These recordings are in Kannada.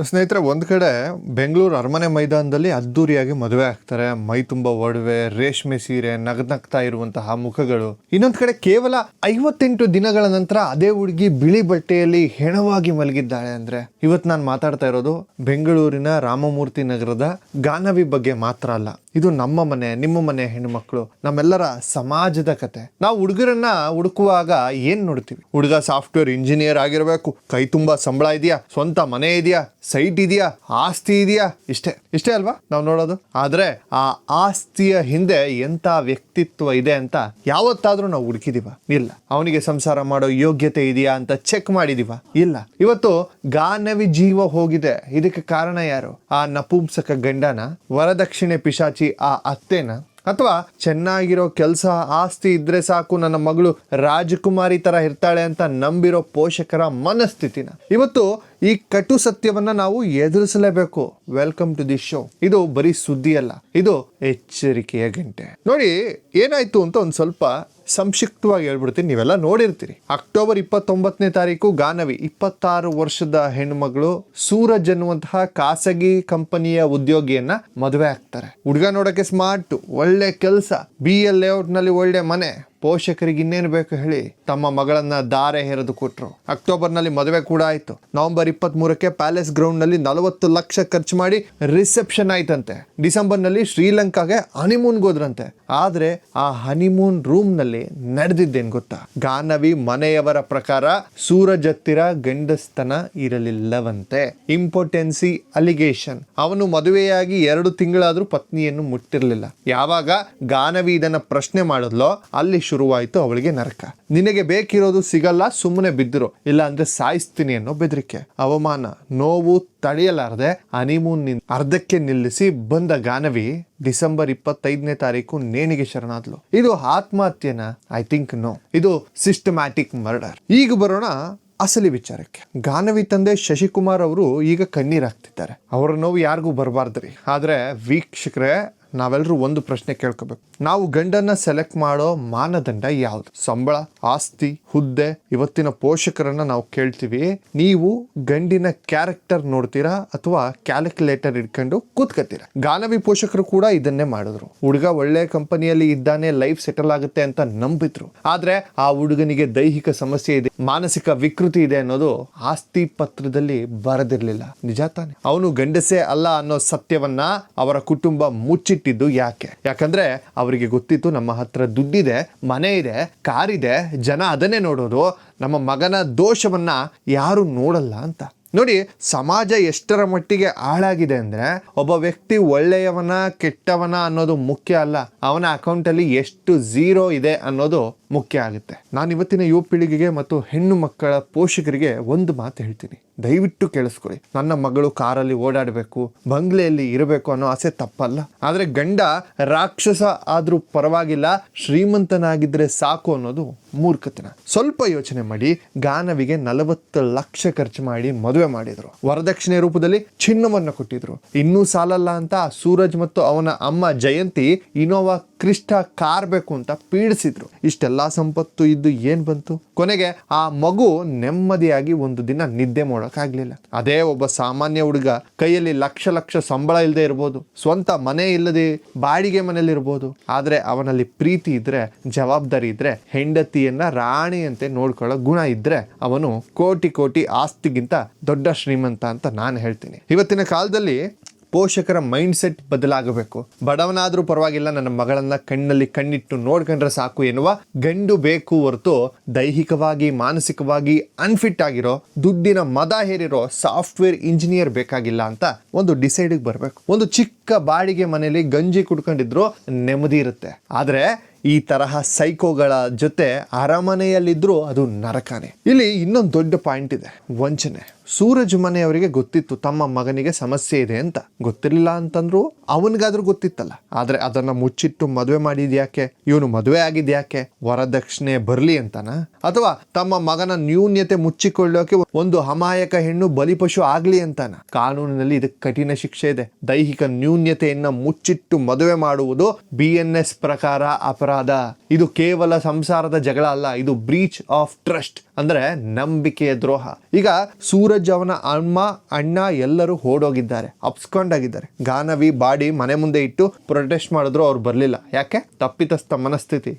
ಸ್ನೇಹಿತರೆ, ಒಂದು ಕಡೆ ಬೆಂಗಳೂರು ಅರಮನೆ ಮೈದಾನದಲ್ಲಿ ಅದ್ದೂರಿಯಾಗಿ ಮದುವೆ ಆಗ್ತಾರೆ. ಮೈ ತುಂಬ ಒಡವೆ, ರೇಷ್ಮೆ ಸೀರೆ, ನಗ್ನಗ್ತಾ ಇರುವಂತಹ ಮುಖಗಳು. ಇನ್ನೊಂದು ಕಡೆ ಕೇವಲ 58 ದಿನಗಳ ನಂತರ ಅದೇ ಹುಡುಗಿ ಬಿಳಿ ಬಟ್ಟೆಯಲ್ಲಿ ಹೆಣವಾಗಿ ಮಲಗಿದ್ದಾಳೆ. ಅಂದ್ರೆ ಇವತ್ತು ನಾನು ಮಾತಾಡ್ತಾ ಇರೋದು ಬೆಂಗಳೂರಿನ ರಾಮಮೂರ್ತಿ ನಗರದ ಗಾನವಿ ಬಗ್ಗೆ ಮಾತ್ರ ಅಲ್ಲ. ಇದು ನಮ್ಮ ಮನೆ, ನಿಮ್ಮ ಮನೆ ಹೆಣ್ಣುಮಕ್ಕಳು, ನಮ್ಮೆಲ್ಲರ ಸಮಾಜದ ಕತೆ. ನಾವು ಹುಡುಗರನ್ನ ಹುಡುಕುವಾಗ ಏನ್ ನೋಡ್ತೀವಿ? ಹುಡುಗ ಸಾಫ್ಟ್ವೇರ್ ಇಂಜಿನಿಯರ್ ಆಗಿರಬೇಕು, ಕೈ ತುಂಬಾ ಸಂಬಳ ಇದೆಯಾ, ಸ್ವಂತ ಮನೆ ಇದೆಯಾ, ಸೈಟ್ ಇದೆಯಾ, ಆಸ್ತಿ ಇದೆಯಾ, ಇಷ್ಟೇ ಅಲ್ವಾ ನಾವು ನೋಡೋದು. ಆದ್ರೆ ಆ ಆಸ್ತಿಯ ಹಿಂದೆ ಎಂತ ವ್ಯಕ್ತಿತ್ವ ಇದೆ ಅಂತ ಯಾವತ್ತಾದ್ರೂ ನಾವು ಹುಡುಕಿದೀವ? ಇಲ್ಲ. ಅವನಿಗೆ ಸಂಸಾರ ಮಾಡೋ ಯೋಗ್ಯತೆ ಇದೆಯಾ ಅಂತ ಚೆಕ್ ಮಾಡಿದೀವ? ಇಲ್ಲ. ಇವತ್ತು ಗಾನವಿ ಜೀವ ಹೋಗಿದೆ. ಇದಕ್ಕೆ ಕಾರಣ ಯಾರು? ಆ ನಪುಂಸಕ ಗಂಡನ, ವರದಕ್ಷಿಣೆ ಪಿಶಾಚಿ ಆ ಅತ್ತೆನ, ಅಥವಾ ಚೆನ್ನಾಗಿರೋ ಕೆಲಸ ಆಸ್ತಿ ಇದ್ರೆ ಸಾಕು ನನ್ನ ಮಗಳು ರಾಜಕುಮಾರಿ ತರ ಇರ್ತಾಳೆ ಅಂತ ನಂಬಿರೋ ಪೋಷಕರ ಮನಸ್ಥಿತಿನ? ಇವತ್ತು ಈ ಕಟು ಸತ್ಯವನ್ನ ನಾವು ಎದುರಿಸಲೇಬೇಕು. Welcome to the show. ಇದು ಬರೀ ಸುದ್ದಿ ಅಲ್ಲ, ಇದು ಎಚ್ಚರಿಕೆಯ ಗಂಟೆ. ನೋಡಿ ಏನಾಯ್ತು ಅಂತ ಒಂದು ಸ್ವಲ್ಪ ಸಂಕ್ಷಿಪ್ತವಾಗಿ ಹೇಳ್ಬಿಡ್ತೀನಿ. ನೀವೆಲ್ಲ ನೋಡಿರ್ತೀರಿ. ಅಕ್ಟೋಬರ್ 29ನೇ ತಾರೀಕು ಗಾನವಿ 26 ವರ್ಷದ ಹೆಣ್ಮಗಳು ಸೂರಜ್ ಅನ್ನುವಂತಹ ಖಾಸಗಿ ಕಂಪನಿಯ ಉದ್ಯೋಗಿಯನ್ನ ಮದುವೆ ಆಗ್ತಾರೆ. ಹುಡುಗ ನೋಡಕ್ಕೆ ಸ್ಮಾರ್ಟ್, ಒಳ್ಳೆ ಕೆಲಸ, BL ಲೇಔಟ್ ನಲ್ಲಿ ಒಳ್ಳೆ ಮನೆ. ಪೋಷಕರಿಗೆ ಇನ್ನೇನು ಬೇಕು ಹೇಳಿ, ತಮ್ಮ ಮಗಳನ್ನ ದಾರೆ ಹೆರೆದು ಕೊಟ್ರು. ಅಕ್ಟೋಬರ್ ನಲ್ಲಿ ಮದುವೆ ಕೂಡ ಆಯ್ತು. ನವೆಂಬರ್ 23ಕ್ಕೆ ಪ್ಯಾಲೇಸ್ ಗ್ರೌಂಡ್ ನಲ್ಲಿ 40 ಲಕ್ಷ ಖರ್ಚು ಮಾಡಿ ರಿಸೆಪ್ಷನ್ ಆಯ್ತಂತೆ. ಡಿಸೆಂಬರ್ ನಲ್ಲಿ ಶ್ರೀಲಂಕಾಗೆ ಹನಿಮೂನ್ ಹೋದ್ರಂತೆ. ಆದ್ರೆ ಆ ಹನಿಮೂನ್ ರೂಮ್ ನಲ್ಲಿ ನಡೆದಿದ್ದೇನು ಗೊತ್ತಾ? ಗಾನವಿ ಮನೆಯವರ ಪ್ರಕಾರ ಸೂರಜ್ ಹತ್ತಿರ ಗಂಡಸ್ತನ ಇರಲಿಲ್ಲವಂತೆ. ಇಂಪೋಟೆನ್ಸಿ ಅಲಿಗೇಷನ್. ಅವನು ಮದುವೆಯಾಗಿ 2 ತಿಂಗಳಾದ್ರೂ ಪತ್ನಿಯನ್ನು ಮುಟ್ಟಿರ್ಲಿಲ್ಲ. ಯಾವಾಗ ಗಾನವಿ ಇದನ್ನ ಪ್ರಶ್ನೆ ಮಾಡಿದ್ಲೋ ಅಲ್ಲಿ ಶುರುವಾಯಿತು ಅವಳಿಗೆ ನರಕ. ನಿನಗೆ ಬೇಕಿರೋದು ಸಿಗಲ್ಲ, ಸುಮ್ಮನೆ ಬಿದ್ದಿರೋ, ಇಲ್ಲ ಅಂದ್ರೆ ಸಾಯಿಸ್ತೀನಿ ಅನ್ನೋ ಬೆದರಿಕೆ. ಅವಮಾನ, ನೋವು ತಡೆಯಲಾರದೆ ಹನಿಮೂನ್ ಅರ್ಧಕ್ಕೆ ನಿಲ್ಲಿಸಿ ಬಂದ ಗಾನವಿ ಡಿಸೆಂಬರ್ 25ನೇ ತಾರೀಕು ನೇಣಿಗೆ ಶರಣಾದ್ಲು. ಇದು ಆತ್ಮಹತ್ಯೆನ? I think no. ಇದು ಸಿಸ್ಟಮ್ಯಾಟಿಕ್ ಮರ್ಡರ್. ಈಗ ಬರೋಣ ಅಸಲಿ ವಿಚಾರಕ್ಕೆ. ಗಾನವಿ ತಂದೆ ಶಶಿಕುಮಾರ್ ಅವರು ಈಗ ಕಣ್ಣೀರಾಗ್ತಿದ್ದಾರೆ. ಅವರ ನೋವು ಯಾರಿಗೂ ಬರಬಾರ್ದ್ರಿ. ಆದ್ರೆ ವೀಕ್ಷಕರೇ, ನಾವೆಲ್ಲರೂ ಒಂದು ಪ್ರಶ್ನೆ ಕೇಳ್ಕೋಬೇಕು. ನಾವು ಗಂಡನ್ನ ಸೆಲೆಕ್ಟ್ ಮಾಡೋ ಮಾನದಂಡ ಯಾವುದು? ಸಂಬಳ, ಆಸ್ತಿ, ಹುದ್ದೆ? ಇವತ್ತಿನ ಪೋಷಕರನ್ನ ನಾವು ಕೇಳ್ತೀವಿ, ನೀವು ಗಂಡಿನ ಕ್ಯಾರೆಕ್ಟರ್ ನೋಡ್ತೀರಾ ಅಥವಾ ಕ್ಯಾಲ್ಕುಲೇಟರ್ ಇಟ್ಕೊಂಡು ಕೂತ್ಕತ್ತೀರಾ? ಗಾನವಿ ಪೋಷಕರು ಕೂಡ ಇದನ್ನೇ ಮಾಡಿದ್ರು. ಹುಡುಗ ಒಳ್ಳೆ ಕಂಪನಿಯಲ್ಲಿ ಇದ್ದಾನೆ, ಲೈಫ್ ಸೆಟಲ್ ಆಗುತ್ತೆ ಅಂತ ನಂಬಿದ್ರು. ಆದ್ರೆ ಆ ಹುಡುಗನಿಗೆ ದೈಹಿಕ ಸಮಸ್ಯೆ ಇದೆ, ಮಾನಸಿಕ ವಿಕೃತಿ ಇದೆ ಅನ್ನೋದು ಆಸ್ತಿ ಪತ್ರದಲ್ಲಿ ಬರೆದಿರ್ಲಿಲ್ಲ. ನಿಜ ತಾನೆ? ಅವನು ಗಂಡಸೇ ಅಲ್ಲ ಅನ್ನೋ ಸತ್ಯವನ್ನ ಅವರ ಕುಟುಂಬ ಮುಚ್ಚಿಟ್ಟಿದ್ದು ಯಾಕಂದ್ರೆ ಅವರಿಗೆ ಗೊತ್ತಿತ್ತು, ನಮ್ಮ ಹತ್ರ ದುಡ್ಡಿದೆ, ಮನೆ ಇದೆ, ಕಾರಿದೆ, ಜನ ಅದನ್ನೇ ನೋಡೋದು, ನಮ್ಮ ಮಗನ ದೋಷವನ್ನ ಯಾರು ನೋಡಲ್ಲ ಅಂತ. ನೋಡಿ, ಸಮಾಜ ಎಷ್ಟರ ಮಟ್ಟಿಗೆ ಹಾಳಾಗಿದೆ ಅಂದ್ರೆ, ಒಬ್ಬ ವ್ಯಕ್ತಿ ಒಳ್ಳೆಯವನ ಕೆಟ್ಟವನ ಅನ್ನೋದು ಮುಖ್ಯ ಅಲ್ಲ, ಅವನ ಅಕೌಂಟಲ್ಲಿ ಎಷ್ಟು ಝೀರೋ ಇದೆ ಅನ್ನೋದು ಮುಖ್ಯ ಆಗುತ್ತೆ. ನಾನು ಇವತ್ತಿನ ಯುವ ಪೀಳಿಗೆಗೆ ಮತ್ತು ಹೆಣ್ಣು ಮಕ್ಕಳ ಪೋಷಕರಿಗೆ ಒಂದು ಮಾತು ಹೇಳ್ತೀನಿ, ದಯವಿಟ್ಟು ಕೇಳಿಸ್ಕೊಳ್ಳಿ. ನನ್ನ ಮಗಳು ಕಾರಲ್ಲಿ ಓಡಾಡಬೇಕು, ಬಂಗ್ಲೆಯಲ್ಲಿ ಇರಬೇಕು ಅನ್ನೋ ಆಸೆ ತಪ್ಪಲ್ಲ. ಆದ್ರೆ ಗಂಡ ರಾಕ್ಷಸ ಆದ್ರೂ ಪರವಾಗಿಲ್ಲ, ಶ್ರೀಮಂತನಾಗಿದ್ರೆ ಸಾಕು ಅನ್ನೋದು ಮೂರ್ಖತನ. ಸ್ವಲ್ಪ ಯೋಚನೆ ಮಾಡಿ. ಗಾನವಿಗೆ 40 ಲಕ್ಷ ಖರ್ಚು ಮಾಡಿ ಮದುವೆ ಮಾಡಿದ್ರು. ವರದಕ್ಷಿಣೆ ರೂಪದಲ್ಲಿ ಚಿನ್ನವನ್ನು ಕೊಟ್ಟಿದ್ರು. ಇನ್ನೂ ಸಾಲಲ್ಲ ಅಂತ ಸೂರಜ್ ಮತ್ತು ಅವನ ಅಮ್ಮ ಜಯಂತಿ ಇನೋವಾ ಕ್ರಿಸ್ಟಾ ಕಾರ್ ಬೇಕು ಅಂತ ಪೀಡಿಸಿದ್ರು. ಇಷ್ಟೆಲ್ಲಾ ಸಂಪತ್ತು ಇದ್ದು ಏನ್ ಬಂತು? ಕೊನೆಗೆ ಆ ಮಗು ನೆಮ್ಮದಿಯಾಗಿ ಒಂದು ದಿನ ನಿದ್ದೆ ಮಾಡೋಕ್ಕಾಗ್ಲಿಲ್ಲ. ಅದೇ ಒಬ್ಬ ಸಾಮಾನ್ಯ ಹುಡುಗ ಕೈಯಲ್ಲಿ ಲಕ್ಷ ಸಂಬಳ ಇಲ್ಲದೆ ಇರ್ಬೋದು, ಸ್ವಂತ ಮನೆ ಇಲ್ಲದೆ ಬಾಡಿಗೆ ಮನೇಲಿ ಇರ್ಬೋದು. ಆದ್ರೆ ಅವನಲ್ಲಿ ಪ್ರೀತಿ ಇದ್ರೆ, ಜವಾಬ್ದಾರಿ ಇದ್ರೆ, ಹೆಂಡತಿಯನ್ನ ರಾಣಿಯಂತೆ ನೋಡ್ಕೊಳ್ಳೋ ಗುಣ ಇದ್ರೆ, ಅವನು ಕೋಟಿ ಆಸ್ತಿಗಿಂತ ದೊಡ್ಡ ಶ್ರೀಮಂತ ಅಂತ ನಾನು ಹೇಳ್ತೀನಿ. ಇವತ್ತಿನ ಕಾಲದಲ್ಲಿ ಪೋಷಕರ ಮೈಂಡ್ ಸೆಟ್ ಬದಲಾಗಬೇಕು. ಬಡವನಾದ್ರೂ ಪರವಾಗಿಲ್ಲ, ನನ್ನ ಮಗಳನ್ನ ಕಣ್ಣಲ್ಲಿ ಕಣ್ಣಿಟ್ಟು ನೋಡ್ಕೊಂಡ್ರೆ ಸಾಕು ಎನ್ನುವ ಗಂಡು ಬೇಕು ಹೊರತು ದೈಹಿಕವಾಗಿ ಮಾನಸಿಕವಾಗಿ ಅನ್ಫಿಟ್ ಆಗಿರೋ, ದುಡ್ಡಿನ ಮದ ಹೇರಿರೋ ಸಾಫ್ಟ್ವೇರ್ ಇಂಜಿನಿಯರ್ ಬೇಕಾಗಿಲ್ಲ ಅಂತ ಒಂದು ಡಿಸೈಡ್ಗೆ ಬರಬೇಕು. ಒಂದು ಚಿಕ್ಕ ಬಾಡಿಗೆ ಮನೆಯಲ್ಲಿ ಗಂಜಿ ಕುಡ್ಕೊಂಡಿದ್ರು ನೆಮ್ಮದಿ ಇರುತ್ತೆ. ಆದ್ರೆ ಈ ತರಹ ಸೈಕೋಗಳ ಜೊತೆ ಅರಮನೆಯಲ್ಲಿದ್ರು ಅದು ನರಕನೇ. ಇಲ್ಲಿ ಇನ್ನೊಂದು ದೊಡ್ಡ ಪಾಯಿಂಟ್ ಇದೆ, ವಂಚನೆ. ಸೂರಜ್ ಮನೆಯವರಿಗೆ ಗೊತ್ತಿತ್ತು ತಮ್ಮ ಮಗನಿಗೆ ಸಮಸ್ಯೆ ಇದೆ ಅಂತ. ಗೊತ್ತಿರಲಿಲ್ಲ ಅಂತಂದ್ರು ಅವನಿಗಾದ್ರೂ ಗೊತ್ತಿತ್ತಲ್ಲ. ಆದ್ರೆ ಅದನ್ನ ಮುಚ್ಚಿಟ್ಟು ಮದುವೆ ಮಾಡಿದ್ಯಾಕೆ? ಇವನು ಮದುವೆ ಆಗಿದ್ಯಾಕೆ? ವರದಕ್ಷಿಣೆ ಬರ್ಲಿ ಅಂತನ? ಅಥವಾ ತಮ್ಮ ಮಗನ ನ್ಯೂನ್ಯತೆ ಮುಚ್ಚಿಕೊಳ್ಳೋಕೆ ಒಂದು ಅಮಾಯಕ ಹೆಣ್ಣು ಬಲಿಪಶು ಆಗ್ಲಿ ಅಂತಾನ? ಕಾನೂನಿನಲ್ಲಿ ಇದಕ್ಕೆ ಕಠಿಣ ಶಿಕ್ಷೆ ಇದೆ. ದೈಹಿಕ ನ್ಯೂನ್ಯತೆಯನ್ನ ಮುಚ್ಚಿಟ್ಟು ಮದುವೆ ಮಾಡುವುದು BNS ಪ್ರಕಾರ ಅಪರಾಧ. ಇದು ಕೇವಲ ಸಂಸಾರದ ಜಗಳ ಅಲ್ಲ, ಇದು ಬ್ರೀಚ್ ಆಫ್ ಟ್ರಸ್ಟ್, ಅಂದ್ರೆ ನಂಬಿಕೆಯ ದ್ರೋಹ. ಈಗ ಸೂರಜ್ ಸೂರಜ್ ಅವನ ಅಣ್ಣ ಎಲ್ಲರೂ ಓಡೋಗಿದ್ದಾರೆ, ಅಪ್ಸ್ಕೊಂಡಾಗಿದ್ದಾರೆ. ಗಾನವಿ ಬಾಡಿ ಮನೆ ಮುಂದೆ ಇಟ್ಟು ಪ್ರೊಟೆಸ್ಟ್ ಮಾಡಿದ್ರು, ಅವ್ರು ಬರ್ಲಿಲ್ಲ. ಯಾಕೆ? ತಪ್ಪಿತಸ್ಥ ಮನಸ್ಥಿತಿ,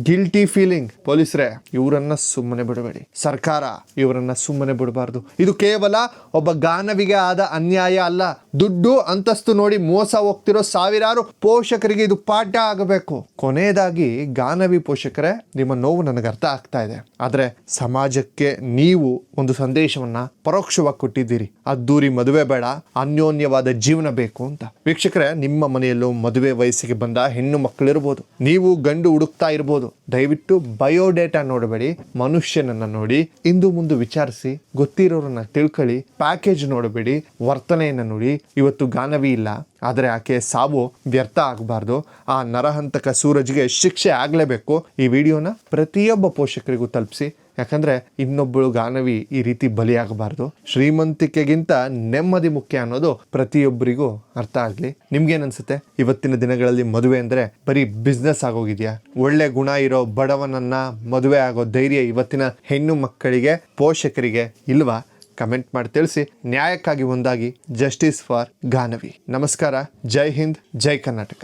ಗಿಲ್ಟಿ ಫೀಲಿಂಗ್. ಪೊಲೀಸರೇ, ಇವರನ್ನ ಸುಮ್ಮನೆ ಬಿಡಬೇಡಿ. ಸರ್ಕಾರ ಇವರನ್ನ ಸುಮ್ಮನೆ ಬಿಡಬಾರ್ದು. ಇದು ಕೇವಲ ಒಬ್ಬ ಗಾನವಿಗೆ ಆದ ಅನ್ಯಾಯ ಅಲ್ಲ, ದುಡ್ಡು ಅಂತಸ್ತು ನೋಡಿ ಮೋಸ ಹೋಗ್ತಿರೋ ಸಾವಿರಾರು ಪೋಷಕರಿಗೆ ಇದು ಪಾಠ ಆಗಬೇಕು. ಕೊನೆಯದಾಗಿ ಗಾನವಿ ಪೋಷಕರೇ, ನಿಮ್ಮ ನೋವು ನನಗೆ ಅರ್ಥ ಆಗ್ತಾ ಇದೆ. ಆದ್ರೆ ಸಮಾಜಕ್ಕೆ ನೀವು ಒಂದು ಸಂದೇಶವನ್ನ ಪರೋಕ್ಷವಾಗಿ ಕೊಟ್ಟಿದ್ದೀರಿ. ಅದ್ದೂರಿ ಮದುವೆ ಬೇಡ, ಅನ್ಯೋನ್ಯವಾದ ಜೀವನ ಬೇಕು ಅಂತ. ವೀಕ್ಷಕರೇ, ನಿಮ್ಮ ಮನೆಯಲ್ಲೂ ಮದುವೆ ವಯಸ್ಸಿಗೆ ಬಂದ ಹೆಣ್ಣು ಮಕ್ಕಳಿರ್ಬೋದು, ನೀವು ಗಂಡು ಹುಡುಕ್ತಾ ಇರ್ಬೋದು. ದಯವಿಟ್ಟು ಬಯೋಡೇಟಾ ನೋಡಬೇಡಿ, ಮನುಷ್ಯನನ್ನ ನೋಡಿ, ಇಂದು ಮುಂದೆ ವಿಚಾರಿಸಿ, ಗೊತ್ತಿರೋರನ್ನ ತಿಳ್ಕೊಳ್ಳಿ. ಪ್ಯಾಕೇಜ್ ನೋಡಬೇಡಿ, ವರ್ತನೆಯನ್ನ ನೋಡಿ. ಇವತ್ತು ಗಾನವಿ ಇಲ್ಲ, ಆದರೆ ಆಕೆ ಸಾವು ವ್ಯರ್ಥ ಆಗಬಾರ್ದು. ಆ ನರಹಂತಕ ಸೂರಜ್ಗೆ ಶಿಕ್ಷೆ ಆಗಲೇಬೇಕು. ಈ ವಿಡಿಯೋನ ಪ್ರತಿಯೊಬ್ಬ ಪೋಷಕರಿಗೂ ತಲುಪಿಸಿ. ಯಾಕಂದ್ರೆ ಇನ್ನೊಬ್ಬಳು ಗಾನವಿ ಈ ರೀತಿ ಬಲಿಯಾಗಬಾರ್ದು. ಶ್ರೀಮಂತಿಕೆಗಿಂತ ನೆಮ್ಮದಿ ಮುಖ್ಯ ಅನ್ನೋದು ಪ್ರತಿಯೊಬ್ಬರಿಗೂ ಅರ್ಥ ಆಗ್ಲಿ. ನಿಮ್ಗೇನನ್ಸುತ್ತೆ? ಇವತ್ತಿನ ದಿನಗಳಲ್ಲಿ ಮದುವೆ ಅಂದ್ರೆ ಬರೀ ಬಿಸ್ನೆಸ್ ಆಗೋಗಿದ್ಯಾ? ಒಳ್ಳೆ ಗುಣ ಇರೋ ಬಡವನನ್ನ ಮದುವೆ ಆಗೋ ಧೈರ್ಯ ಇವತ್ತಿನ ಹೆಣ್ಣು ಮಕ್ಕಳಿಗೆ, ಪೋಷಕರಿಗೆ ಇಲ್ವಾ? ಕಮೆಂಟ್ ಮಾಡಿ ತಿಳಿಸಿ. ನ್ಯಾಯಕ್ಕಾಗಿ ಒಂದಾಗಿ. Justice for Ganavi. ನಮಸ್ಕಾರ. ಜೈ ಹಿಂದ್, ಜೈ ಕರ್ನಾಟಕ.